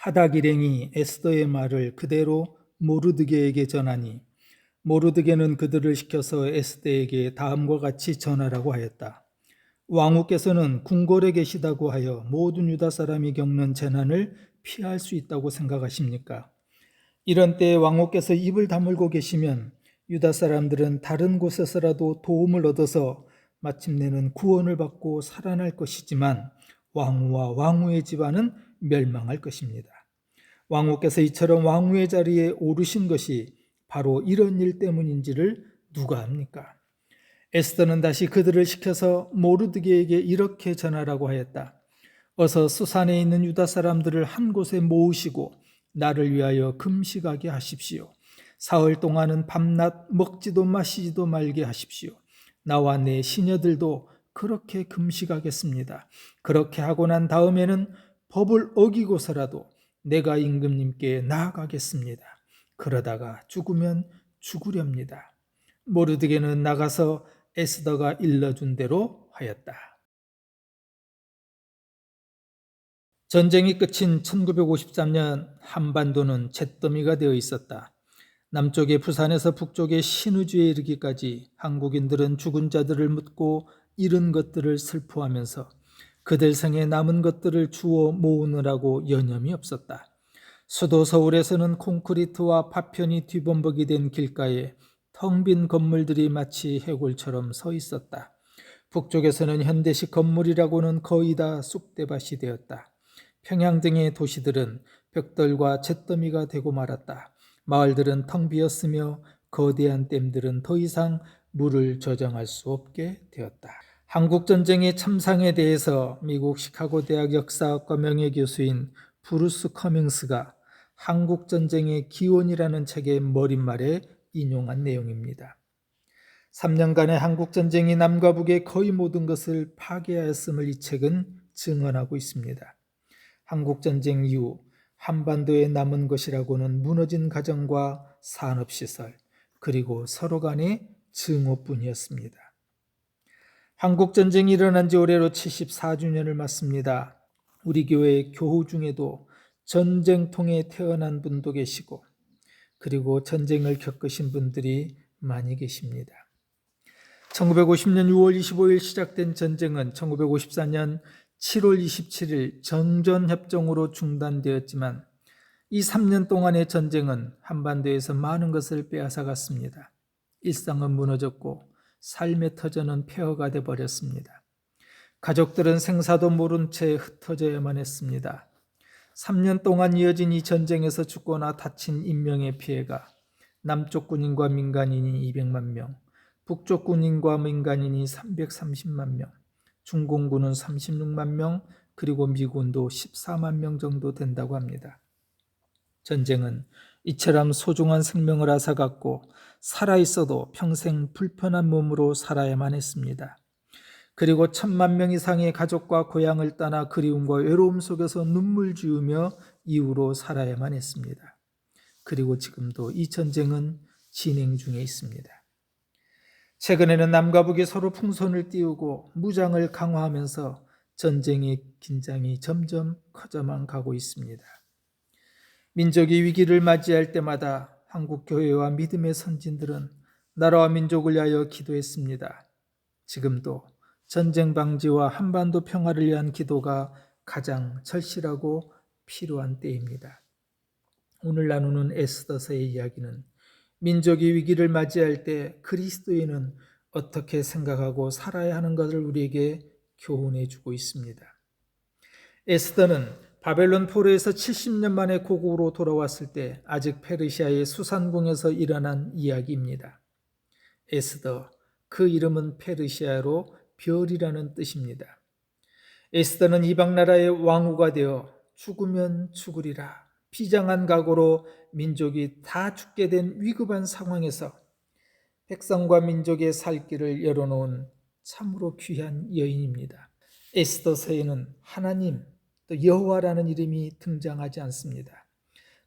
하닥 일행이 에스더의 말을 그대로 모르드게에게 전하니 모르드게는 그들을 시켜서 에스더에게 다음과 같이 전하라고 하였다. 왕후께서는 궁궐에 계시다고 하여 모든 유다 사람이 겪는 재난을 피할 수 있다고 생각하십니까? 이런 때에 왕후께서 입을 다물고 계시면 유다 사람들은 다른 곳에서라도 도움을 얻어서 마침내는 구원을 받고 살아날 것이지만 왕후와 왕후의 집안은 멸망할 것입니다. 왕후께서 이처럼 왕후의 자리에 오르신 것이 바로 이런 일 때문인지를 누가 압니까? 에스더는 다시 그들을 시켜서 모르드게에게 이렇게 전하라고 하였다. 어서 수산에 있는 유다 사람들을 한 곳에 모으시고 나를 위하여 금식하게 하십시오. 사흘 동안은 밤낮 먹지도 마시지도 말게 하십시오. 나와 내 시녀들도 그렇게 금식하겠습니다. 그렇게 하고 난 다음에는 법을 어기고서라도 내가 임금님께 나아가겠습니다. 그러다가 죽으면 죽으렵니다. 모르드게는 나가서 에스더가 일러준 대로 하였다. 전쟁이 끝인 1953년 한반도는 잿더미가 되어 있었다. 남쪽의 부산에서 북쪽의 신의주에 이르기까지 한국인들은 죽은 자들을 묻고 잃은 것들을 슬퍼하면서 그들 생에 남은 것들을 주워 모으느라고 여념이 없었다. 수도 서울에서는 콘크리트와 파편이 뒤범벅이 된 길가에 텅 빈 건물들이 마치 해골처럼 서 있었다. 북쪽에서는 현대식 건물이라고는 거의 다 쑥대밭이 되었다. 평양 등의 도시들은 벽돌과 잿더미가 되고 말았다. 마을들은 텅 비었으며 거대한 댐들은 더 이상 물을 저장할 수 없게 되었다. 한국전쟁의 참상에 대해서 미국 시카고 대학 역사학과 명예교수인 브루스 커밍스가 한국전쟁의 기원이라는 책의 머릿말에 인용한 내용입니다. 3년간의 한국전쟁이 남과 북의 거의 모든 것을 파괴하였음을 이 책은 증언하고 있습니다. 한국전쟁 이후 한반도에 남은 것이라고는 무너진 가정과 산업시설, 그리고 서로 간의 증오뿐이었습니다. 한국전쟁이 일어난 지 올해로 74주년을 맞습니다. 우리 교회 교우 중에도 전쟁통에 태어난 분도 계시고, 그리고 전쟁을 겪으신 분들이 많이 계십니다. 1950년 6월 25일 시작된 전쟁은 1954년 7월 27일 정전협정으로 중단되었지만 이 3년 동안의 전쟁은 한반도에서 많은 것을 빼앗아갔습니다. 일상은 무너졌고 삶의 터전은 폐허가 되어버렸습니다. 가족들은 생사도 모른 채 흩어져야만 했습니다. 3년 동안 이어진 이 전쟁에서 죽거나 다친 인명의 피해가 남쪽 군인과 민간인이 200만 명, 북쪽 군인과 민간인이 330만 명, 중공군은 36만 명, 그리고 미군도 14만 명 정도 된다고 합니다. 전쟁은 이처럼 소중한 생명을 앗아갔고 살아있어도 평생 불편한 몸으로 살아야만 했습니다. 그리고 1,000만 명 이상의 가족과 고향을 떠나 그리움과 외로움 속에서 눈물 지으며 이후로 살아야만 했습니다. 그리고 지금도 이 전쟁은 진행 중에 있습니다. 최근에는 남과 북이 서로 풍선을 띄우고 무장을 강화하면서 전쟁의 긴장이 점점 커져만 가고 있습니다. 민족이 위기를 맞이할 때마다 한국교회와 믿음의 선진들은 나라와 민족을 위하여 기도했습니다. 지금도 전쟁 방지와 한반도 평화를 위한 기도가 가장 절실하고 필요한 때입니다. 오늘 나누는 에스더서의 이야기는 민족이 위기를 맞이할 때 그리스도인은 어떻게 생각하고 살아야 하는 것을 우리에게 교훈해 주고 있습니다. 에스더는 바벨론 포로에서 70년 만에 고국으로 돌아왔을 때 아직 페르시아의 수산궁에서 일어난 이야기입니다. 에스더, 그 이름은 페르시아로 별이라는 뜻입니다. 에스더는 이방 나라의 왕후가 되어 죽으면 죽으리라 비장한 각오로 민족이 다 죽게 된 위급한 상황에서 백성과 민족의 살 길을 열어놓은 참으로 귀한 여인입니다. 에스더서에는 하나님, 또 여호와라는 이름이 등장하지 않습니다.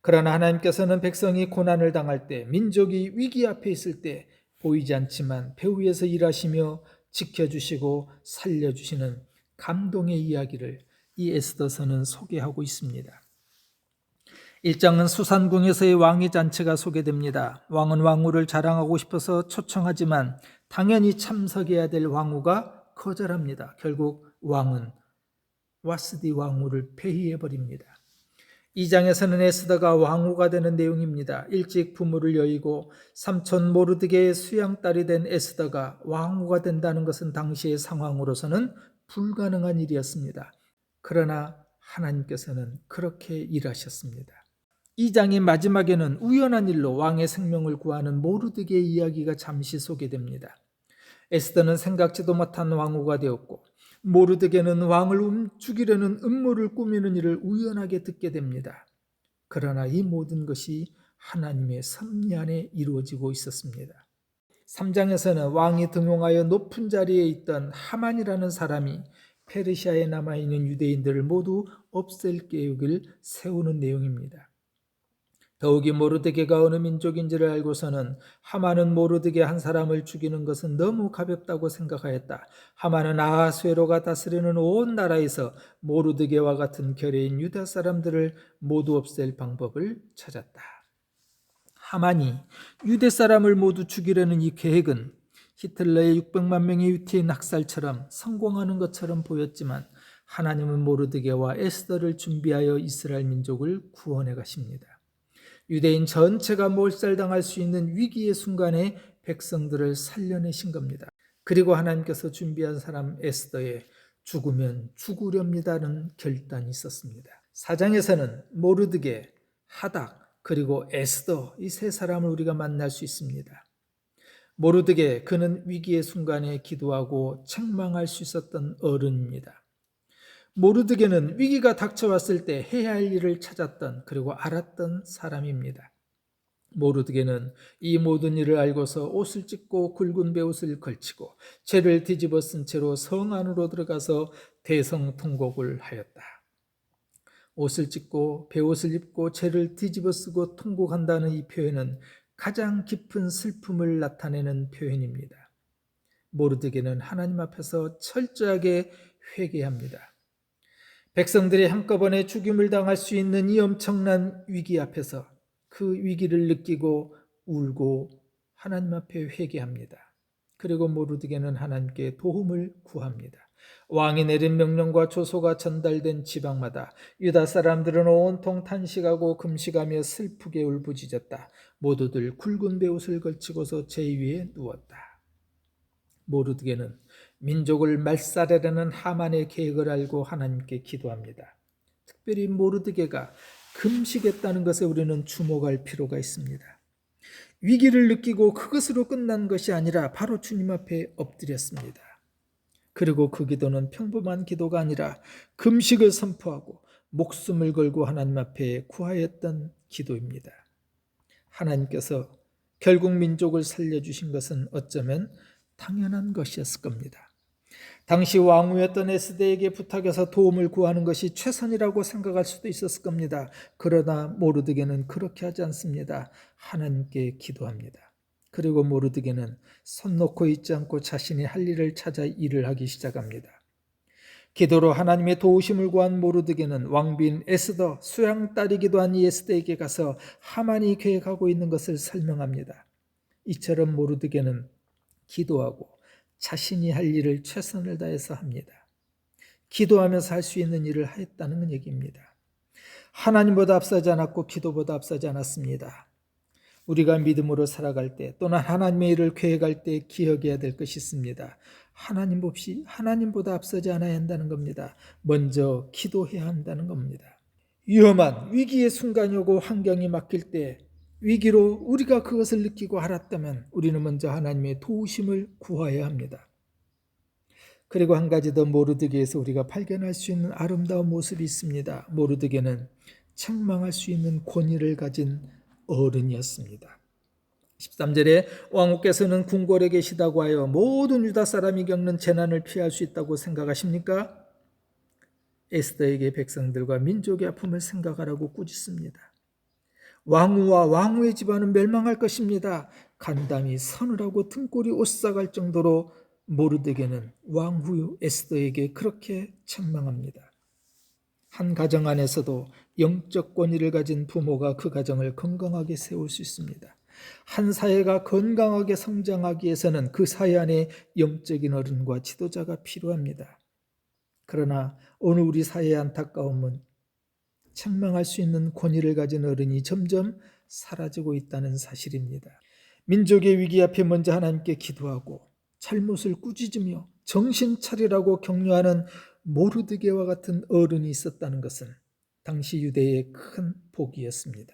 그러나 하나님께서는 백성이 고난을 당할 때, 민족이 위기 앞에 있을 때 보이지 않지만 배후에서 일하시며 지켜주시고 살려주시는 감동의 이야기를 이 에스더서는 소개하고 있습니다. 1장은 수산궁에서의 왕의 잔치가 소개됩니다. 왕은 왕후를 자랑하고 싶어서 초청하지만 당연히 참석해야 될 왕후가 거절합니다. 결국 왕은 와스디 왕후를 폐위해버립니다. 2장에서는 에스더가 왕후가 되는 내용입니다. 일찍 부모를 여의고 삼촌 모르드게의 수양딸이 된 에스더가 왕후가 된다는 것은 당시의 상황으로서는 불가능한 일이었습니다. 그러나 하나님께서는 그렇게 일하셨습니다. 2장의 마지막에는 우연한 일로 왕의 생명을 구하는 모르드게의 이야기가 잠시 소개됩니다. 에스더는 생각지도 못한 왕후가 되었고 모르드게는 왕을 죽이려는 음모를 꾸미는 일을 우연하게 듣게 됩니다. 그러나 이 모든 것이 하나님의 섭리 안에 이루어지고 있었습니다. 3장에서는 왕이 등용하여 높은 자리에 있던 하만이라는 사람이 페르시아에 남아있는 유대인들을 모두 없앨 계획을 세우는 내용입니다. 더욱이 모르드게가 어느 민족인지를 알고서는 하만은 모르드게 한 사람을 죽이는 것은 너무 가볍다고 생각하였다. 하만은 아하수에로가 다스리는 온 나라에서 모르드게와 같은 결의인 유다 사람들을 모두 없앨 방법을 찾았다. 하만이 유대 사람을 모두 죽이려는 이 계획은 히틀러의 600만 명의 유태인 학살처럼 성공하는 것처럼 보였지만 하나님은 모르드게와 에스더를 준비하여 이스라엘 민족을 구원해 가십니다. 유대인 전체가 몰살당할 수 있는 위기의 순간에 백성들을 살려내신 겁니다. 그리고 하나님께서 준비한 사람 에스더의 죽으면 죽으렵니다는 결단이 있었습니다. 4장에서는 모르드게, 하닥, 그리고 에스더 이 세 사람을 우리가 만날 수 있습니다. 모르드게, 그는 위기의 순간에 기도하고 책망할 수 있었던 어른입니다. 모르드게는 위기가 닥쳐왔을 때 해야 할 일을 찾았던 그리고 알았던 사람입니다. 모르드게는 이 모든 일을 알고서 옷을 찢고 굵은 베옷을 걸치고 죄를 뒤집어 쓴 채로 성 안으로 들어가서 대성통곡을 하였다. 옷을 찢고 베옷을 입고 죄를 뒤집어 쓰고 통곡한다는 이 표현은 가장 깊은 슬픔을 나타내는 표현입니다. 모르드게는 하나님 앞에서 철저하게 회개합니다. 백성들이 한꺼번에 죽임을 당할 수 있는 이 엄청난 위기 앞에서 그 위기를 느끼고 울고 하나님 앞에 회개합니다. 그리고 모르드게는 하나님께 도움을 구합니다. 왕이 내린 명령과 조소가 전달된 지방마다 유다 사람들은 온통 탄식하고 금식하며 슬프게 울부짖었다. 모두들 굵은 베옷을 걸치고서 제 위에 누웠다. 모르드게는 민족을 말살하려는 하만의 계획을 알고 하나님께 기도합니다. 특별히 모르드게가 금식했다는 것에 우리는 주목할 필요가 있습니다. 위기를 느끼고 그것으로 끝난 것이 아니라 바로 주님 앞에 엎드렸습니다. 그리고 그 기도는 평범한 기도가 아니라 금식을 선포하고 목숨을 걸고 하나님 앞에 구하였던 기도입니다. 하나님께서 결국 민족을 살려주신 것은 어쩌면 당연한 것이었을 겁니다. 당시 왕후였던 에스더에게 부탁해서 도움을 구하는 것이 최선이라고 생각할 수도 있었을 겁니다. 그러나 모르드게는 그렇게 하지 않습니다. 하나님께 기도합니다. 그리고 모르드게는 손 놓고 있지 않고 자신이 할 일을 찾아 일을 하기 시작합니다. 기도로 하나님의 도우심을 구한 모르드게는 왕비인 에스더, 수양딸이기도 한 이 에스더에게 가서 하만이 계획하고 있는 것을 설명합니다. 이처럼 모르드게는 기도하고 자신이 할 일을 최선을 다해서 합니다. 기도하면서 할 수 있는 일을 했다는 얘기입니다. 하나님보다 앞서지 않았고 기도보다 앞서지 않았습니다. 우리가 믿음으로 살아갈 때 또는 하나님의 일을 계획할 때 기억해야 될 것이 있습니다. 하나님 없이 하나님보다 앞서지 않아야 한다는 겁니다. 먼저 기도해야 한다는 겁니다. 위험한 위기의 순간이 오고 환경이 막힐 때 위기로 우리가 그것을 느끼고 알았다면 우리는 먼저 하나님의 도우심을 구해야 합니다. 그리고 한 가지 더 모르드게에서 우리가 발견할 수 있는 아름다운 모습이 있습니다. 모르드게는 책망할 수 있는 권위를 가진 어른이었습니다. 13절에 왕후께서는 궁궐에 계시다고 하여 모든 유다 사람이 겪는 재난을 피할 수 있다고 생각하십니까? 에스더에게 백성들과 민족의 아픔을 생각하라고 꾸짖습니다. 왕후와 왕후의 집안은 멸망할 것입니다. 간담이 서늘하고 등골이 오싹할 정도로 모르드게는 왕후 에스더에게 그렇게 책망합니다. 한 가정 안에서도 영적 권위를 가진 부모가 그 가정을 건강하게 세울 수 있습니다. 한 사회가 건강하게 성장하기 위해서는 그 사회 안에 영적인 어른과 지도자가 필요합니다. 그러나 오늘 우리 사회의 안타까움은 책망할 수 있는 권위를 가진 어른이 점점 사라지고 있다는 사실입니다. 민족의 위기 앞에 먼저 하나님께 기도하고 잘못을 꾸짖으며 정신 차리라고 격려하는 모르드게와 같은 어른이 있었다는 것은 당시 유대의 큰 복이었습니다.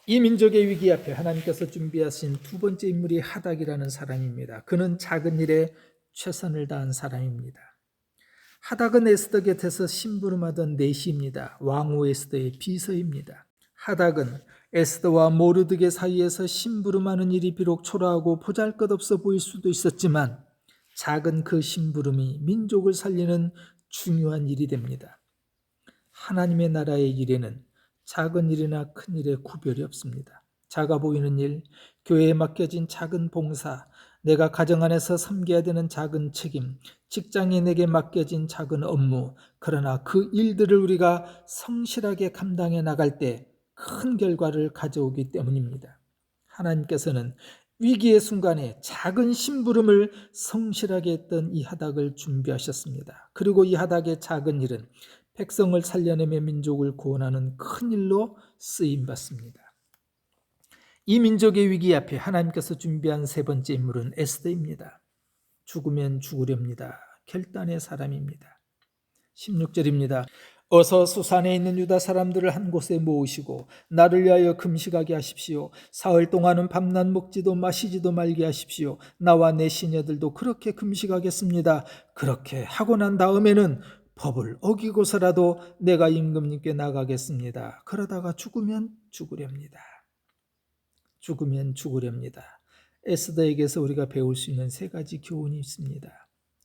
이 민족의 위기 앞에 하나님께서 준비하신 두 번째 인물이 하닥이라는 사람입니다. 그는 작은 일에 최선을 다한 사람입니다. 하닥은 에스더 곁에서 심부름하던 내시입니다. 왕후 에스더의 비서입니다. 하닥은 에스더와 모르드게 사이에서 심부름하는 일이 비록 초라하고 보잘것없어 보일 수도 있었지만 작은 그 심부름이 민족을 살리는 중요한 일이 됩니다. 하나님의 나라의 일에는 작은 일이나 큰 일에 구별이 없습니다. 작아 보이는 일, 교회에 맡겨진 작은 봉사, 내가 가정 안에서 섬겨야 되는 작은 책임, 직장인에게 맡겨진 작은 업무, 그러나 그 일들을 우리가 성실하게 감당해 나갈 때 큰 결과를 가져오기 때문입니다. 하나님께서는 위기의 순간에 작은 심부름을 성실하게 했던 이 하닥을 준비하셨습니다. 그리고 이 하닥의 작은 일은 백성을 살려내며 민족을 구원하는 큰 일로 쓰임받습니다. 이 민족의 위기 앞에 하나님께서 준비한 세 번째 인물은 에스더입니다. 죽으면 죽으렵니다. 결단의 사람입니다. 16절입니다. 어서 수산에 있는 유다 사람들을 한 곳에 모으시고 나를 위하여 금식하게 하십시오. 사흘 동안은 밤낮 먹지도 마시지도 말게 하십시오. 나와 내 시녀들도 그렇게 금식하겠습니다. 그렇게 하고 난 다음에는 법을 어기고서라도 내가 임금님께 나가겠습니다. 그러다가 죽으면 죽으렵니다. 죽으면 죽으렵니다. 에스더에게서 우리가 배울 수 있는 세 가지 교훈이 있습니다.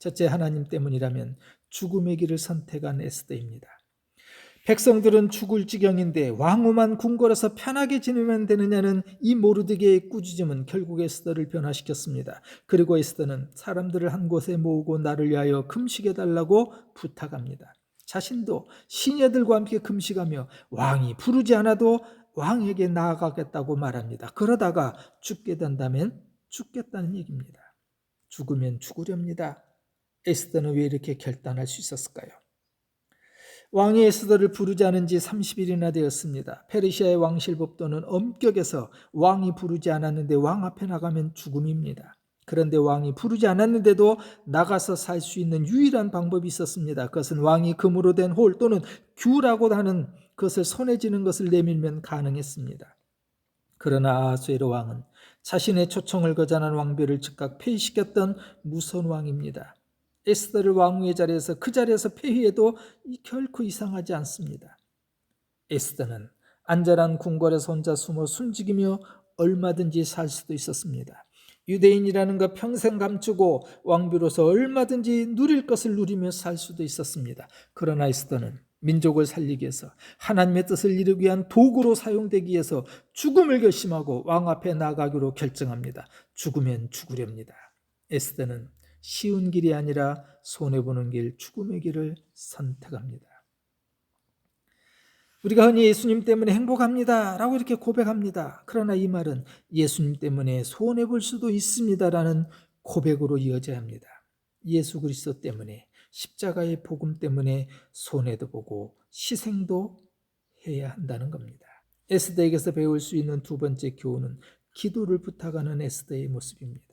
첫째, 하나님 때문이라면 죽음의 길을 선택한 에스더입니다. 백성들은 죽을 지경인데 왕후만 궁궐에서 편하게 지내면 되느냐는 이 모르드게의 꾸짖음은 결국 에스더를 변화시켰습니다. 그리고 에스더는 사람들을 한 곳에 모으고 나를 위하여 금식해달라고 부탁합니다. 자신도 시녀들과 함께 금식하며 왕이 부르지 않아도 왕에게 나아가겠다고 말합니다. 그러다가 죽게 된다면 죽겠다는 얘기입니다. 죽으면 죽으렵니다. 에스더는 왜 이렇게 결단할 수 있었을까요? 왕이 에스더를 부르지 않은 지 30일이나 되었습니다. 페르시아의 왕실법도는 엄격해서 왕이 부르지 않았는데 왕 앞에 나가면 죽음입니다. 그런데 왕이 부르지 않았는데도 나가서 살 수 있는 유일한 방법이 있었습니다. 그것은 왕이 금으로 된 홀 또는 규라고 하는 그것을 손에 쥐는 것을 내밀면 가능했습니다. 그러나 아하수에로 왕은 자신의 초청을 거절한 왕비를 즉각 폐위시켰던 무서운 왕입니다. 에스더를 왕후의 자리에서 그 자리에서 폐위해도 결코 이상하지 않습니다. 에스더는 안전한 궁궐에서 혼자 숨어 숨죽이며 얼마든지 살 수도 있었습니다. 유대인이라는 것 평생 감추고 왕비로서 얼마든지 누릴 것을 누리며 살 수도 있었습니다. 그러나 에스더는 민족을 살리기 위해서 하나님의 뜻을 이루기 위한 도구로 사용되기 위해서 죽음을 결심하고 왕 앞에 나가기로 결정합니다. 죽으면 죽으렵니다. 에스더는 쉬운 길이 아니라 손해보는 길, 죽음의 길을 선택합니다. 우리가 흔히 예수님 때문에 행복합니다 라고 이렇게 고백합니다. 그러나 이 말은 예수님 때문에 손해볼 수도 있습니다 라는 고백으로 이어져야 합니다. 예수 그리스도 때문에, 십자가의 복음 때문에 손해도 보고 희생도 해야 한다는 겁니다. 에스더에게서 배울 수 있는 두 번째 교훈은 기도를 부탁하는 에스더의 모습입니다.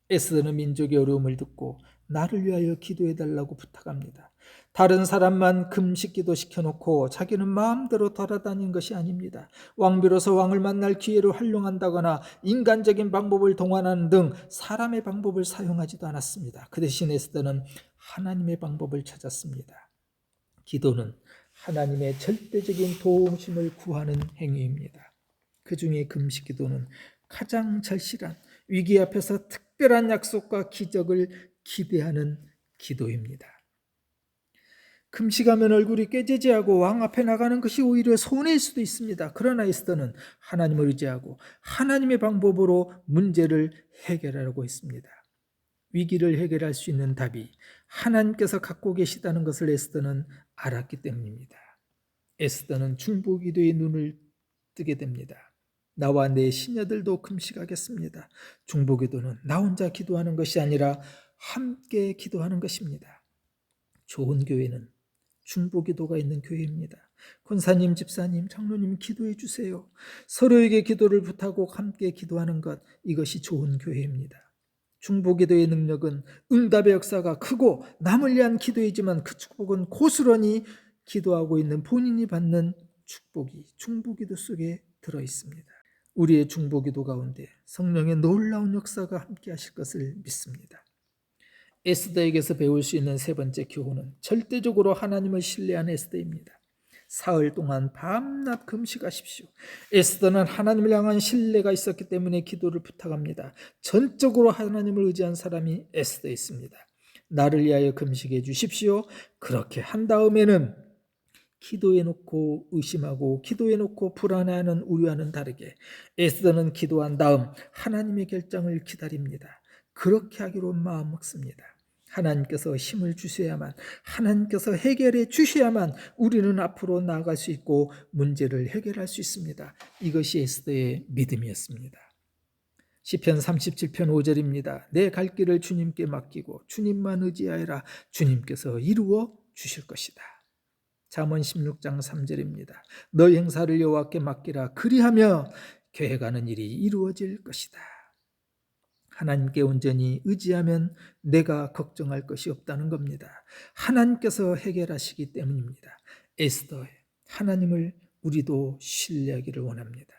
에스더는 민족의 어려움을 듣고 나를 위하여 기도해달라고 부탁합니다. 다른 사람만 금식 기도 시켜놓고 자기는 마음대로 돌아다닌 것이 아닙니다. 왕비로서 왕을 만날 기회를 활용한다거나 인간적인 방법을 동원하는 등 사람의 방법을 사용하지도 않았습니다. 그 대신 에스더는 하나님의 방법을 찾았습니다. 기도는 하나님의 절대적인 도우심을 구하는 행위입니다. 그 중에 금식 기도는 가장 절실한 위기 앞에서 특별한 약속과 기적을 기대하는 기도입니다. 금식하면 얼굴이 꾀지지하고 왕 앞에 나가는 것이 오히려 손해일 수도 있습니다. 그러나 에스더는 하나님을 의지하고 하나님의 방법으로 문제를 해결하려고 했습니다. 위기를 해결할 수 있는 답이 하나님께서 갖고 계시다는 것을 에스더는 알았기 때문입니다. 에스더는 중보기도의 눈을 뜨게 됩니다. 나와 내 시녀들도 금식하겠습니다. 중보기도는 나 혼자 기도하는 것이 아니라 함께 기도하는 것입니다. 좋은 교회는 중보기도가 있는 교회입니다. 권사님, 집사님, 장로님 기도해 주세요. 서로에게 기도를 부탁하고 함께 기도하는 것, 이것이 좋은 교회입니다. 중보기도의 능력은 응답의 역사가 크고 남을 위한 기도이지만 그 축복은 고스란히 기도하고 있는 본인이 받는 축복이 중보기도 속에 들어 있습니다. 우리의 중보기도 가운데 성령의 놀라운 역사가 함께 하실 것을 믿습니다. 에스더에게서 배울 수 있는 세 번째 교훈은 절대적으로 하나님을 신뢰하는 에스더입니다. 사흘 동안 밤낮 금식하십시오. 에스더는 하나님을 향한 신뢰가 있었기 때문에 기도를 부탁합니다. 전적으로 하나님을 의지한 사람이 에스더였습니다. 나를 위하여 금식해 주십시오. 그렇게 한 다음에는 기도해놓고 의심하고 기도해놓고 불안해하는 우리와는 다르게 에스더는 기도한 다음 하나님의 결정을 기다립니다. 그렇게 하기로 마음 먹습니다. 하나님께서 힘을 주셔야만, 하나님께서 해결해 주셔야만 우리는 앞으로 나아갈 수 있고 문제를 해결할 수 있습니다. 이것이 에스더의 믿음이었습니다. 시편 37편 5절입니다. 내 갈 길을 주님께 맡기고 주님만 의지하여라. 주님께서 이루어 주실 것이다. 잠언 16장 3절입니다. 너희 행사를 여호와께 맡기라. 그리하며 계획하는 일이 이루어질 것이다. 하나님께 온전히 의지하면 내가 걱정할 것이 없다는 겁니다. 하나님께서 해결하시기 때문입니다. 에스더의 하나님을 우리도 신뢰하기를 원합니다.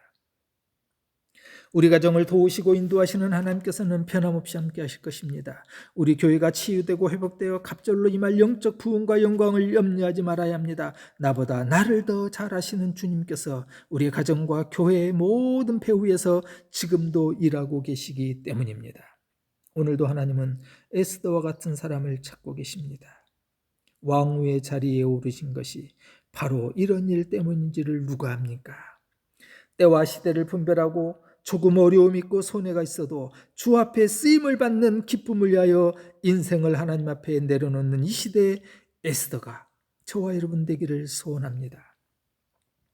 우리 가정을 도우시고 인도하시는 하나님께서는 변함없이 함께 하실 것입니다. 우리 교회가 치유되고 회복되어 갑절로 임할 영적 부흥과 영광을 염려하지 말아야 합니다. 나보다 나를 더 잘 아시는 주님께서 우리 가정과 교회의 모든 배후에서 지금도 일하고 계시기 때문입니다. 오늘도 하나님은 에스더와 같은 사람을 찾고 계십니다. 왕후의 자리에 오르신 것이 바로 이런 일 때문인지를 누가 압니까? 때와 시대를 분별하고 조금 어려움이 있고 손해가 있어도 주 앞에 쓰임을 받는 기쁨을 위하여 인생을 하나님 앞에 내려놓는 이 시대의 에스더가 저와 여러분 되기를 소원합니다.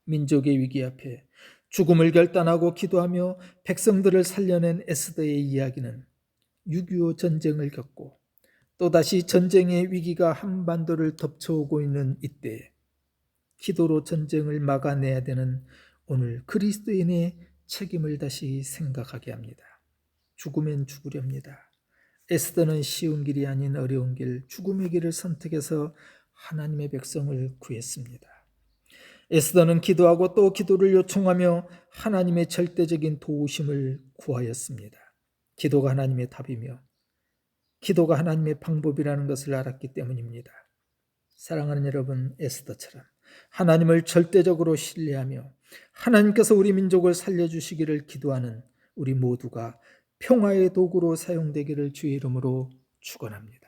민족의 위기 앞에 죽음을 결단하고 기도하며 백성들을 살려낸 에스더의 이야기는 6.25 전쟁을 겪고 또다시 전쟁의 위기가 한반도를 덮쳐오고 있는 이때에 기도로 전쟁을 막아내야 되는 오늘 그리스도인의 책임을 다시 생각하게 합니다. 죽으면 죽으렵니다. 에스더는 쉬운 길이 아닌 어려운 길, 죽음의 길을 선택해서 하나님의 백성을 구했습니다. 에스더는 기도하고 또 기도를 요청하며 하나님의 절대적인 도우심을 구하였습니다. 기도가 하나님의 답이며 기도가 하나님의 방법이라는 것을 알았기 때문입니다. 사랑하는 여러분, 에스더처럼 하나님을 절대적으로 신뢰하며 하나님께서 우리 민족을 살려주시기를 기도하는 우리 모두가 평화의 도구로 사용되기를 주의 이름으로 축원합니다.